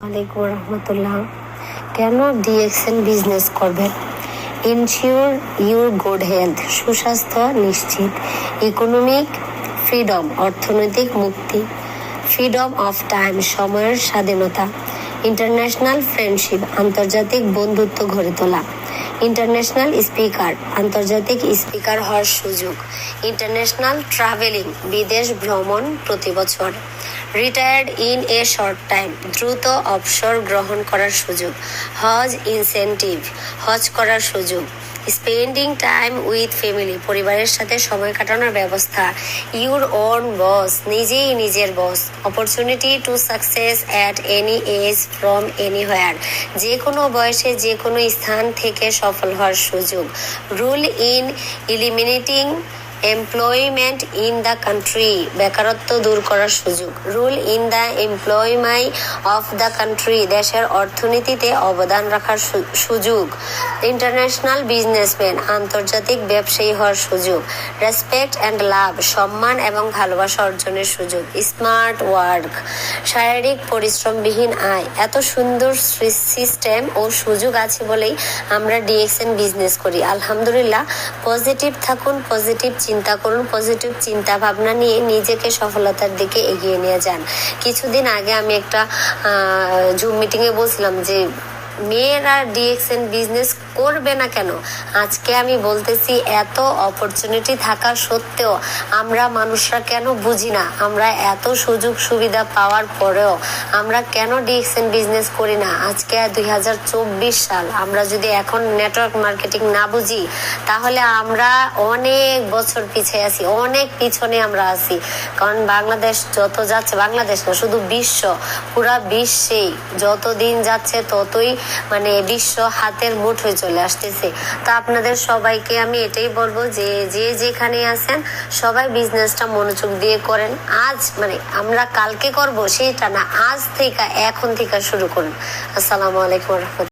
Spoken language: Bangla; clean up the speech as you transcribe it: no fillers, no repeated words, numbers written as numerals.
আলাইকুম রহমতুল্লাহ। কেন ডিএক্সএন বিজনেস করবেন? ইনশিওর ইউর গুড হেলথ, সুস্বাস্থ্য নিশ্চিত, ইকোনমিক ফ্রিডম, অর্থনৈতিক মুক্তি, ফ্রিডম অফ টাইম, সময়ের স্বাধীনতা, ইন্টারন্যাশনাল ফ্রেন্ডশিপ, আন্তর্জাতিক বন্ধুত্ব গড়ে তোলা, ইন্টারন্যাশনাল স্পিকার, আন্তর্জাতিক স্পিকার হওয়ার সুযোগ, ইন্টারন্যাশনাল ট্রাভেলিং, বিদেশ ভ্রমণ প্রতি বছর, retired in a short time, দ্রুত অবসর গ্রহণ করার সুযোগ, হজ ইনসেন্টিভ, হজ করার সুযোগ, স্পেন্ডিং টাইম উইথ ফ্যামিলি, পরিবারের সাথে সময় কাটানোর ব্যবস্থা, ইউর ওন বস, নিজেই নিজের boss, opportunity to success at any age from anywhere, যে কোনো বয়সে যে কোনো স্থান থেকে সফল হওয়ার সুযোগ, rule in eliminating employment in the country, বেকারত্ব দূর করার সুযোগ, রুল ইন দ্য এমপ্লয়মাই অফ দ্য কান্ট্রি, দেশের অর্থনীতিতে অবদান রাখার সুযোগ, ইন্টারন্যাশনাল বিজনেসম্যান, আন্তর্জাতিক ব্যবসায়ী হওয়ার সুযোগ, রেসপেক্ট অ্যান্ড লাভ, সম্মান এবং ভালোবাসা অর্জনের সুযোগ, স্মার্ট ওয়ার্ক, শারীরিক পরিশ্রমবিহীন আয়। এত সুন্দর সিস্টেম ও সুযোগ আছে বলেই আমরা ডিএক্সএন বিজনেস করি। আলহামদুলিল্লাহ, পজিটিভ থাকুন, পজিটিভ চিন্তা করুন, পজিটিভ চিন্তা ভাবনা নিয়ে নিজেকে সফলতার দিকে এগিয়ে নিয়ে যান। কিছুদিন আগে আমি একটা জুম মিটিংয়ে বলছিলাম যে মেয়েরা ডিএক্সএন বিজনেস করবে না কেন। আজকে আমি বলতেছি, এত অপরচুনিটি থাকা সত্ত্বেও আমরা মানুষরা কেন বুঝি না? আমরা এত সুযোগ সুবিধা পাওয়ার পরেও আমরা কেন ডিএক্সএন বিজনেস করি না? আজকে 2024 সাল, আমরা যদি এখন নেটওয়ার্ক মার্কেটিং না বুঝি তাহলে আমরা অনেক বছর পিছিয়ে আছি, অনেক পিছনে আমরা আছি। কারণ বাংলাদেশ যত যাচ্ছে, বাংলাদেশ না শুধু বিশ্ব, পুরা বিশ্বেই যত দিন যাচ্ছে ততই বিশ্ব হাতের মুঠোয় চলে আসতেছে। তো আপনাদের সবাইকে আমি এটাই বলবো যে যে যেখানে আছেন সবাই বিজনেসটা মনোযোগ দিয়ে করেন। আজ আমরা কালকে করব সেটা না, আজ থেকে এখন থেকে শুরু করুন। আসসালামু আলাইকুম।